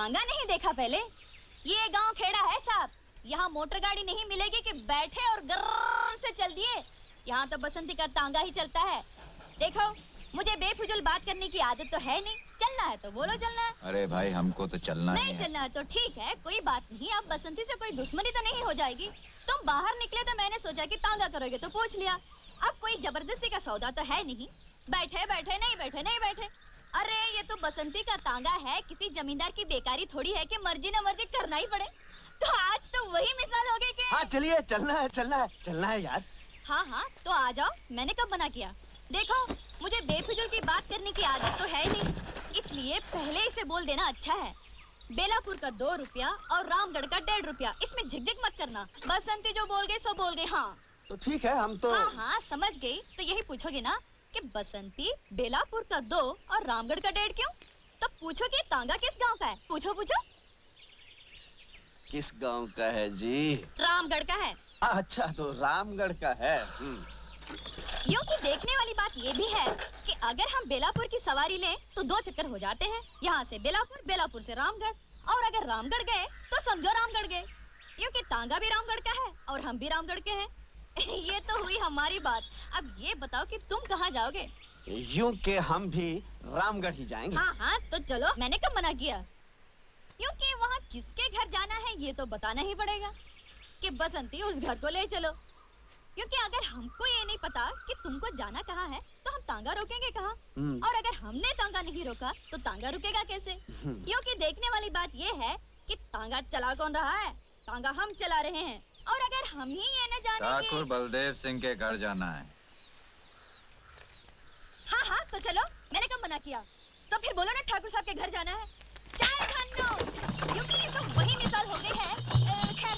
तांगा नहीं देखा पहले? ये गांव खेड़ा है साहब, यहाँ मोटर गाड़ी नहीं मिलेगी कि बैठे और गर्र से चल दिए। यहाँ तो बसंती का तांगा ही चलता है। देखो, मुझे बेफिजूल बात करने की आदत तो है नहीं। चलना है तो बोलो चलना है। अरे भाई हमको तो चलना नहीं चलना है तो ठीक है, कोई बात नहीं। अब बसंती से कोई दुश्मनी तो नहीं हो जाएगी। तुम बाहर निकले तो मैंने सोचा कि तांगा करोगे तो पूछ लिया। अब कोई जबरदस्ती का सौदा तो है नहीं। बैठे बैठे नहीं बैठे नहीं बैठे। अरे ये तो बसंती का तांगा है, किसी जमींदार की बेकारी थोड़ी है कि मर्जी न मर्जी करना ही पड़े। तो आज तो वही मिसाल हो गई कि हाँ चलिए, चलना है यार। हाँ तो आ जाओ। मैंने कब मना किया? देखो, मुझे बेफिजूल की बात करने की आदत तो है नहीं, इसलिए पहले इसे बोल देना अच्छा है। बेलापुर का 2 रुपया और रामगढ़ का 1.5 रुपया, इसमें झिकझिक मत करना। बसंती जो बोल गए सो बोल गए। हाँ तो ठीक है, हम तो हाँ समझ गई। तो यही पूछोगे ना कि बसंती बेलापुर का 2 और रामगढ़ का 1.5 क्यों? तो पूछोगे तांगा किस गांव का है? पूछो पूछो। किस गांव का है जी? रामगढ़ का है। अच्छा, तो रामगढ़ का है। यूं कि देखने वाली बात ये भी है कि अगर हम बेलापुर की सवारी लें तो 2 चक्कर हो जाते हैं। यहाँ से बेलापुर, बेलापुर से रामगढ़, और अगर रामगढ़ गए तो समझो रामगढ़ गए। यूं कि तांगा भी रामगढ़ का है और हम भी रामगढ़ के हैं। ये तो हुई हमारी बात। अब ये बताओ कि तुम कहाँ जाओगे? यूं के हम भी रामगढ़ ही जाएंगे। हाँ तो चलो। मैंने कब मना किया? क्योंकि वहाँ किसके घर जाना है ये तो बताना ही पड़ेगा कि बसंती उस घर को ले चलो। क्योंकि अगर हमको ये नहीं पता कि तुमको जाना कहाँ है तो हम तांगा रोकेंगे कहाँ? और अगर हमने तांगा नहीं रोका तो तांगा रुकेगा कैसे? क्योंकि देखने वाली बात ये है कि तांगा चला कौन रहा है? तांगा हम चला रहे हैं। और अगर हम ही ये न जाने ठाकुर बलदेव सिंह के घर जाना है। हाँ तो चलो। मैंने कब मना किया? तो फिर बोलो ना ठाकुर साहब के घर जाना है। चाय खानो, क्योंकि ये तो वही मिसाल हो गई है। खैर,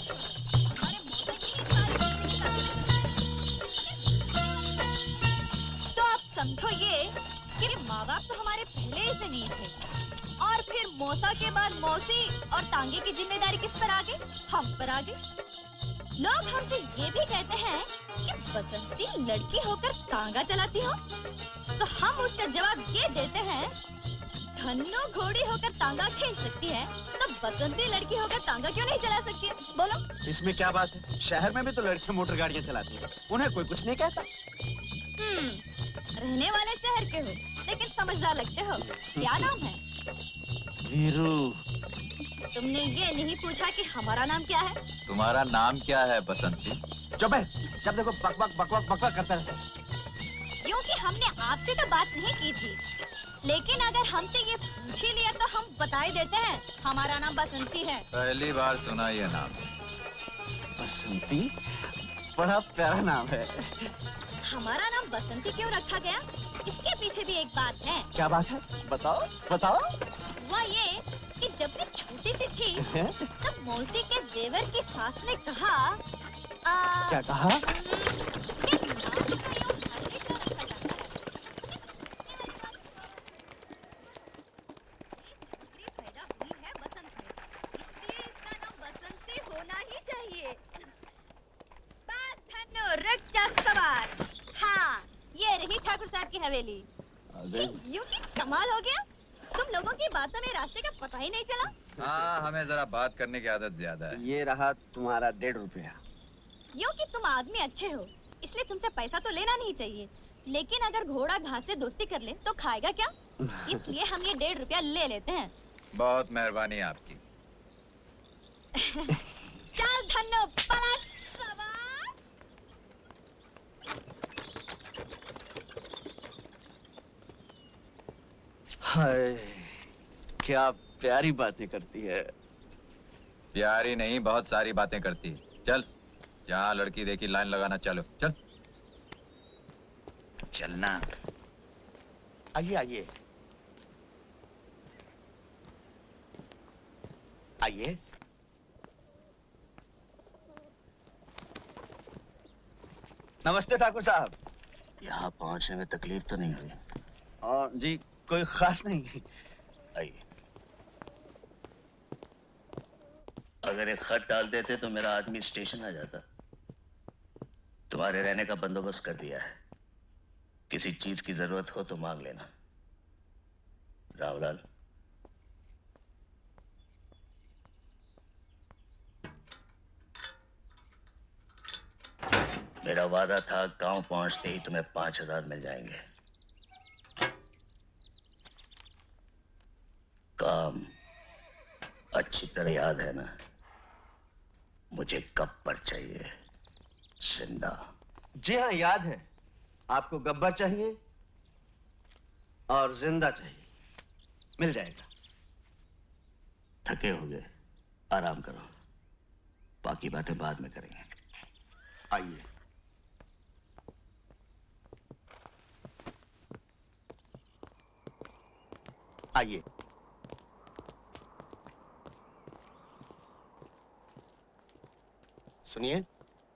हमारे मौसम की ही तो आप समझो ये कि माँ बाप तो हमारे पहले ही से नहीं थे, और फिर मौसा के बाद मौसी और तांगे की जिम्मेदारी किस पर आ गई? हम पर आ गई। लोग हमसे ये भी कहते हैं कि बसंती लड़की होकर तांगा चलाती हो, तो हम उसका जवाब ये देते हैं, धन्नो घोड़ी होकर तांगा खींच सकती है तो बसंती लड़की होकर तांगा क्यों नहीं चला सकती है? बोलो। इसमें क्या बात है? शहर में भी तो लड़कियां मोटर गाड़ियां चलाती हैं, उन्हें कोई कुछ नहीं कहता। रहने वाले शहर के हो लेकिन समझदार लगते हो। क्या नाम है? वीरू। तुमने ये नहीं पूछा कि हमारा नाम क्या है? तुम्हारा नाम क्या है बसंती? चुप है, जब देखो बकवाक करता रहता है। यूं कि हमने आपसे तो बात नहीं की थी, लेकिन अगर हमसे ये पूछ ही लिया तो हम बता ही देते हैं, हमारा नाम बसंती है। पहली बार सुना ये नाम। बसंती? बड़ा प्यारा नाम है। हमारा नाम बसंती क्यों रखा गया? इसके पीछे भी एक बात है। क्या बात है? बताओ बताओ। वह ये कि जब मैं छोटी सी थी तब मौसी के देवर की सास ने कहा क्या कहा? ठाकुर साहब की हवेली। यूं की कमाल हो गया, तुम लोगों की बातों में रास्ते का पता ही नहीं चला। हाँ, हमें जरा बात करने की आदत ज्यादा है। ये रहा तुम्हारा 1.5 रुपया। यूं कि तुम आदमी अच्छे हो इसलिए तुमसे पैसा तो लेना नहीं चाहिए, लेकिन अगर घोड़ा घास से दोस्ती कर ले तो खाएगा क्या? इसलिए हम ये 1.5 रुपया ले लेते हैं। बहुत मेहरबानी आपकी। चल धन्नो पलट सवार। हाय, क्या प्यारी बातें करती है। प्यारी नहीं, बहुत सारी बातें करती है। चल, जहाँ लड़की देखी लाइन लगाना। चलो चल। चलना। आइए आइए आइए। नमस्ते ठाकुर साहब। यहाँ पहुँचने में तकलीफ तो नहीं हुई? जी कोई खास नहीं। आइए। अगर एक खत डाल देते तो मेरा आदमी स्टेशन आ जाता। तुम्हारे रहने का बंदोबस्त कर दिया है, किसी चीज की जरूरत हो तो मांग लेना। रामलाल। मेरा वादा था गांव पहुंचते ही तुम्हें 5,000 मिल जाएंगे। काम अच्छी तरह याद है ना? मुझे कब पर चाहिए? जिंदा। जी हाँ, याद है। आपको गब्बर चाहिए और जिंदा चाहिए। मिल जाएगा। थके हो गए, आराम करो, बाकी बातें बाद में करेंगे। आइए। आइए। सुनिए,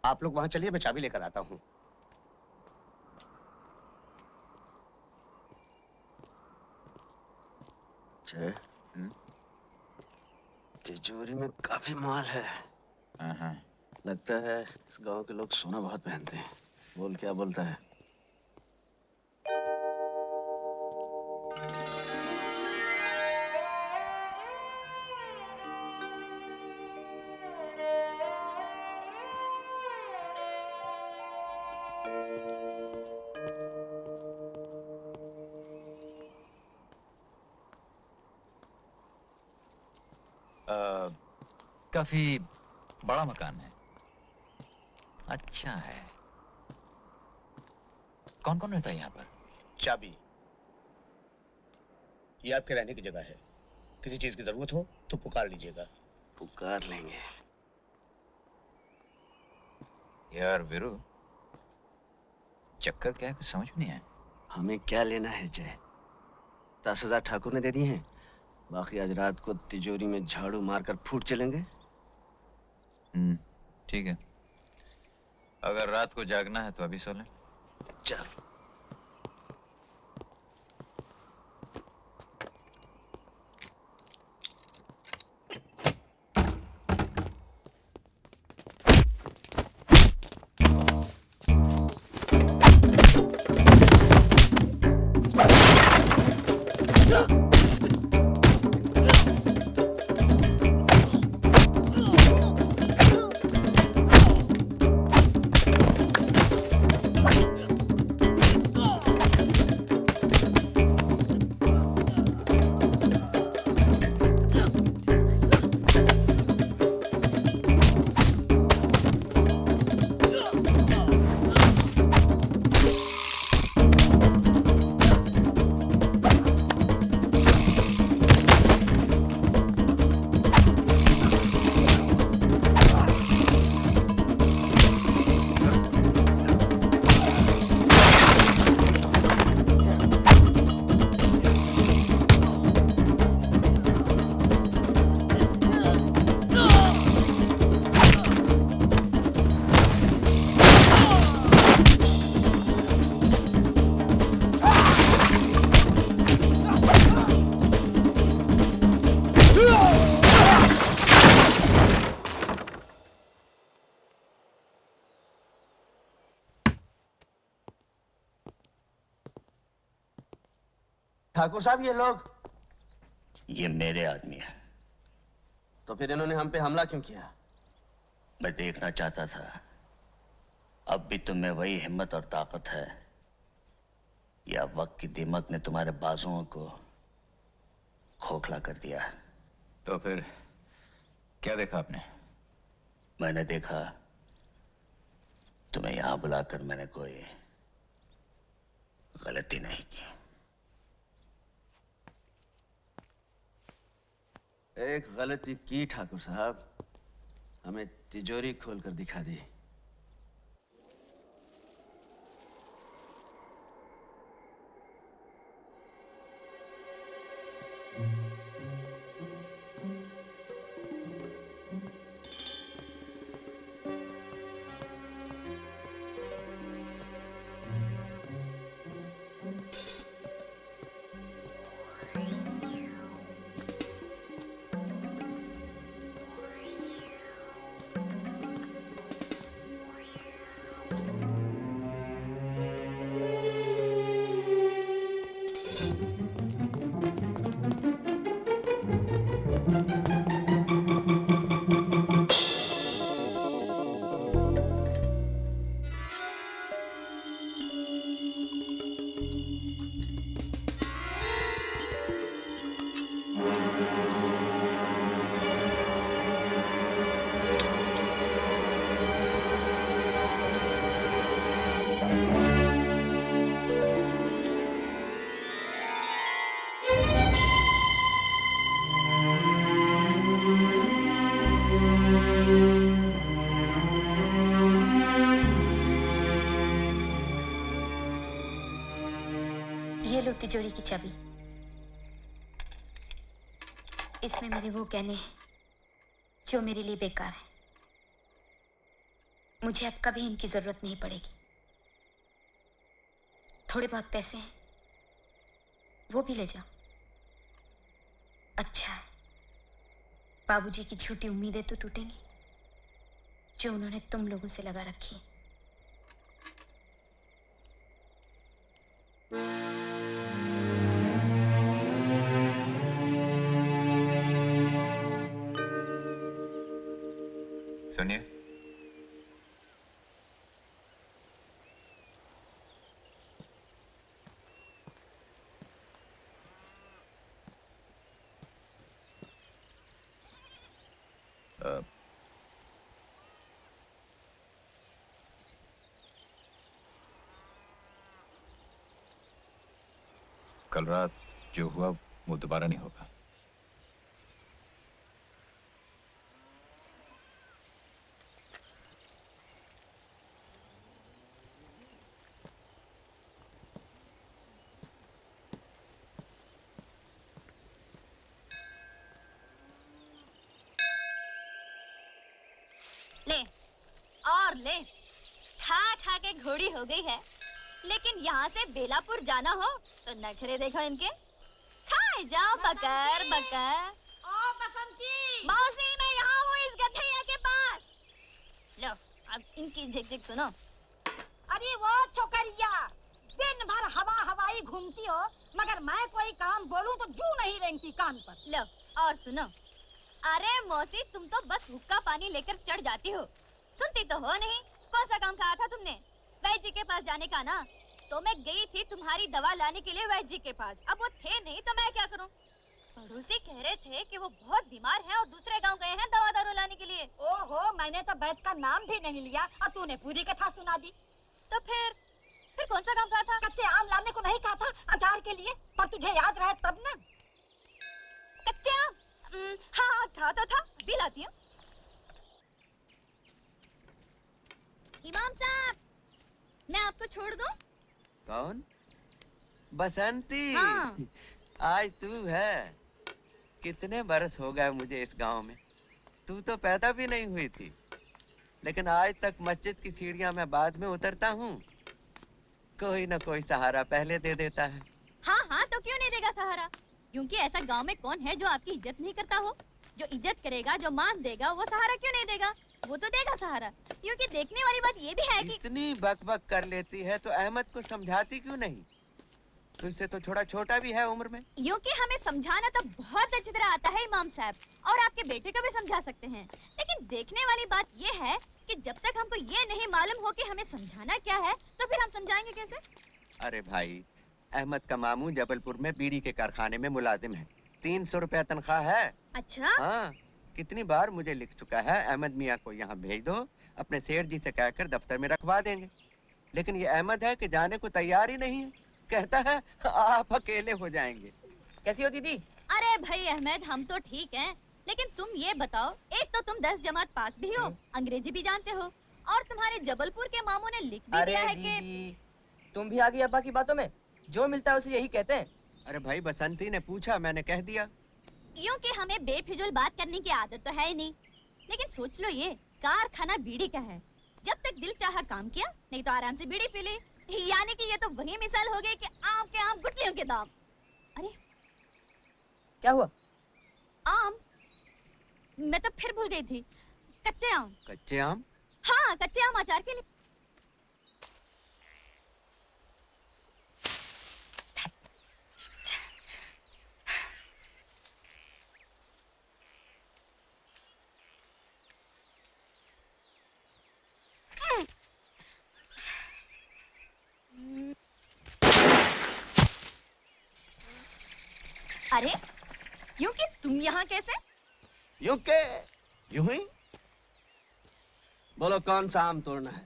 आप लोग वहां चलिए, मैं चाबी लेकर आता हूँ। जय, तिजोरी में काफी माल है। हाँ। लगता है इस गांव के लोग सोना बहुत पहनते हैं। बोल, क्या बोलता है? काफी बड़ा मकान है। अच्छा है। कौन कौन रहता है यहाँ पर? चाबी, ये आपके रहने की जगह है। किसी चीज की जरूरत हो तो पुकार लीजिएगा। पुकार लेंगे। यार वीरू, चक्कर क्या है, कुछ समझ में नहीं आया। हमें क्या लेना है जय? 10,000 ठाकुर ने दे दिए हैं। बाकी आज रात को तिजोरी में झाड़ू मारकर फूट चलेंगे। ठीक है। अगर रात को जागना है तो अभी सो लें। चल। ठाकुर साहब, ये लोग? ये मेरे आदमी है। तो फिर इन्होंने हम पे हमला क्यों किया? मैं देखना चाहता था अब भी तुम में वही हिम्मत और ताकत है या वक्त की दीमक ने तुम्हारे बाजुओं को खोखला कर दिया है। तो फिर क्या देखा आपने? मैंने देखा तुम्हें यहां बुलाकर मैंने कोई गलती नहीं की। एक गलती की ठाकुर साहब, हमें तिजोरी खोलकर दिखा दी। तिजोरी की चाबी। इसमें मेरे वो गहने हैं जो मेरे लिए बेकार हैं। मुझे अब कभी इनकी जरूरत नहीं पड़ेगी। थोड़े बहुत पैसे हैं, वो भी ले जाओ। अच्छा है, बाबूजी की झूठी उम्मीदें तो टूटेंगी जो उन्होंने तुम लोगों से लगा रखी। सुनिए, कल रात जो हुआ वो दोबारा नहीं होगा। ले और ले, खा खा के घोड़ी हो गई है, लेकिन यहाँ से बेलापुर जाना हो तो नखरे देखो इनके। खाए जाओ बकर बकर। ओ बसंती, मौसी मैं यहाँ हूँ इस गधैया के पास। लो अब इनकी झिक-झिक सुनो। अरे वो छोकरिया, दिन भर हवा हवाई घूमती हो, मगर मैं कोई काम बोलूं तो जू नहीं रेंगती कान पर। लो और सुनो। अरे मौसी तुम तो बस हुक्का पानी लेकर चढ़ जाती हो, सुनती तो हो नहीं। कौन सा काम कहा था तुमने? वैद्य जी के पास जाने का ना। तो मैं गई थी तुम्हारी दवा लाने के लिए वैद्य जी के पास, अब वो थे नहीं तो मैं क्या करूं? पड़ोसी कह रहे थे कि वो बहुत बीमार हैं और दूसरे गांव गए हैं दवा दारू लाने के लिए। ओहो, मैंने तो वैद्य का नाम भी नहीं लिया और तूने पूरी कथा सुना दी। तो फिर कौन सा काम कहा था? कच्चे आम लाने को नहीं कहा था अचार के लिए, पर तुझे याद रहे तब ना। कच्चे आम? हाँ था तो था, अभी लाती हूँ। इमाम साहब, मैं आपको छोड़ दूं? कौन? बसंती। हाँ। आज तू है। कितने बरस हो गए मुझे इस गांव में। तू तो पैदा भी नहीं हुई थी, लेकिन आज तक मस्जिद की सीढ़ियां मैं बाद में उतरता हूँ। कोई न कोई सहारा पहले दे देता है। हाँ हाँ, तो क्यों नहीं देगा सहारा? क्योंकि ऐसा गांव में कौन है जो आपकी इज्जत नहीं करता हो? जो इज्जत करेगा, जो मान देगा, वो सहारा क्यों नहीं देगा? वो तो देगा सहारा। क्योंकि देखने वाली बात ये भी है कि इतनी बकबक कर लेती है तो अहमद को समझाती क्यों नहीं? तुझसे तो थोड़ा छोटा भी है उम्र में। क्योंकि हमें समझाना तो बहुत अच्छी तरह आता है इमाम साहब, और आपके बेटे को भी समझा सकते हैं। लेकिन देखने वाली बात ये है कि जब तक हमको ये नहीं मालूम हो कि हमें समझाना क्या है, तो फिर हम समझाएंगे कैसे? अरे भाई, अहमद का मामू जबलपुर में बीड़ी के कारखाने में मुलाजिम है। 300 रुपया तनख्वाह है। अच्छा? हाँ, कितनी बार मुझे लिख चुका है, अहमद मियाँ को यहाँ भेज दो, अपने सेठ जी से कहकर दफ्तर में रखवा देंगे। लेकिन ये अहमद है कि जाने को तैयार ही नहीं है। कहता है आप अकेले हो जाएंगे। कैसी हो दीदी? अरे भाई अहमद, हम तो ठीक हैं, लेकिन तुम ये बताओ, एक तो तुम 10 जमात पास भी हो, अंग्रेजी भी जानते हो, और तुम्हारे जबलपुर के मामू ने लिख भी दिया है कि तुम भी आ गई अब्बा की बातों में। जो मिलता है उसे यही कहते हैं। अरे भाई, बसंती ने पूछा, मैंने कह दिया। क्योंकि हमें बेफिजूल बात करने की आदत तो है ही नहीं। लेकिन सोच लो, ये कारखाना बीड़ी का है। जब तक दिल चाहा काम किया, नहीं तो आराम से बीड़ी पी ली। यानी कि ये तो वही मिसाल हो गई कि आम के आम गुठलियों के दाम। अरे क्या हुआ? आम? मैं तो फिर भूल गई थी। कच्चे आम। कच्चे आम? हाँ, कच्चे आम अचार के लिए। अरे क्योंकि तुम यहाँ कैसे? यूं के यूं ही। बोलो कौन सा आम तोड़ना है?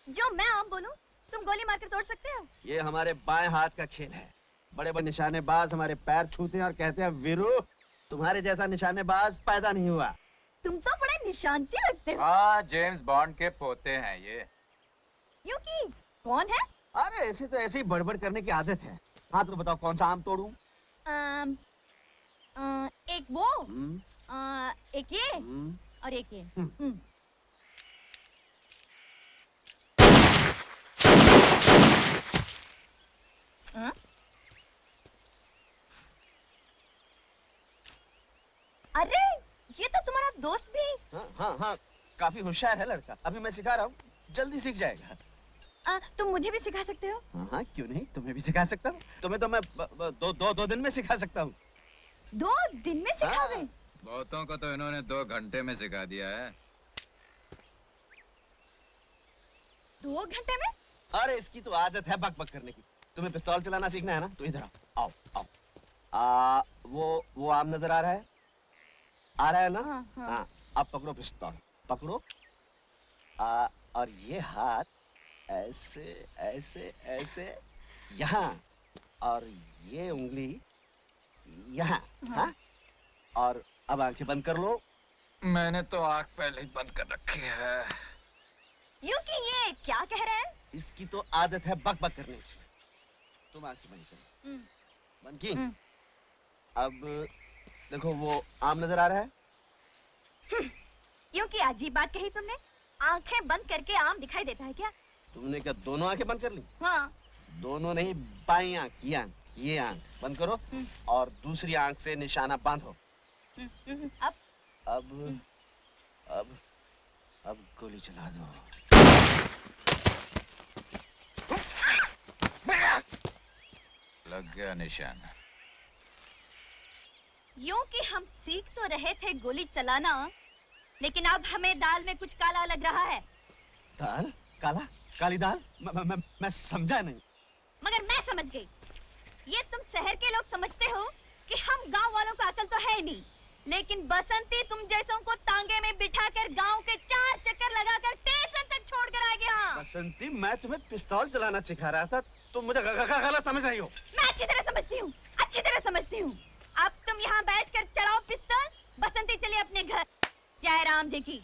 जो मैं आम बोलूं तुम गोली मार कर तोड़ सकते हो? ये हमारे बाएं हाथ का खेल है। बड़े बड़े निशानेबाज हमारे पैर छूते हैं और कहते हैं वीरू, तुम्हारे जैसा निशानेबाज पैदा नहीं हुआ। तुम तो बड़े निशानची लगते हो। हाँ, जेम्स बॉन्ड के पोते हैं ये। क्योंकि कौन है? अरे ऐसे तो ऐसे ही बड़बड़ करने की आदत है। हाँ तो बताओ कौन सा आम तोड़ूं? एक वो, हम्म, एक ये हम्म। और एक ये। हाँ? अरे ये तो तुम्हारा दोस्त भी। हाँ हाँ हाँ, काफी होशियार है लड़का। अभी मैं सिखा रहा हूँ, जल्दी सीख जाएगा। तुम मुझे भी सिखा सकते हो? हाँ हाँ, क्यों नहीं, तुम्हें भी सिखा सकता हूँ। तुम्हें तो मैं दो दिन में सिखा सकता हूँ। 2 दिन में सिखाओगे? बहुतों को तो इन्होंने 2 घंटे में सिखा दिया है। 2 घंटे में? अरे इसकी तो आदत है बक बक करने की। तुम्हें पिस्तौल चलाना सीखना है ना, तो इधर आओ आओ आओ। वो आम नजर आ रहा है? आ रहा है ना? हाँ, हाँ। हाँ, अब पकड़ो पिस्तौल, पकड़ो। और ये हाथ ऐसे ऐसे ऐसे यहाँ, और ये उंगली यहाँ। हाँ? और अब आंखें बंद कर लो। मैंने तो आँख पहले ही बंद कर रखी है। यूं कि ये क्या कह रहे हैं? इसकी तो आदत है बक बक करने की। तुम आंखें बंद करो। बंद की? अब देखो वो आम नजर आ रहा है? यूं कि अजीब बात कही तुमने। आंखें बंद करके आम दिखाई देता है क्या? तुमने क्या दोनों आंखें बंद कर ली? हाँ। दोनों नहीं, बाई आंख, ये आंख बंद करो और दूसरी आंख से निशाना बांधो। अब अब गोली चला दो। लग गया निशान। यूं कि हम सीख तो रहे थे गोली चलाना, लेकिन अब हमें दाल में कुछ काला लग रहा है। दाल? काला? काली दाल? मैं समझा नहीं। मगर मैं समझ गई। ये तुम शहर के लोग समझते हो कि हम गांव वालों को अकल तो है नहीं, लेकिन बसंती तुम जैसों को तांगे में बिठाकर गांव के 4 चक्कर लगाकर स्टेशन तक छोड़ कर आ गया। बसंती, मैं तुम्हें पिस्तौल चलाना सिखा रहा था, तुम मुझे गलत समझ रही हो। मैं अच्छी तरह समझती हूँ, अच्छी तरह समझती हूँ। अब तुम यहाँ बैठकर चलाओ पिस्तौल। बसंती चलिए अपने घर। जय राम जी की।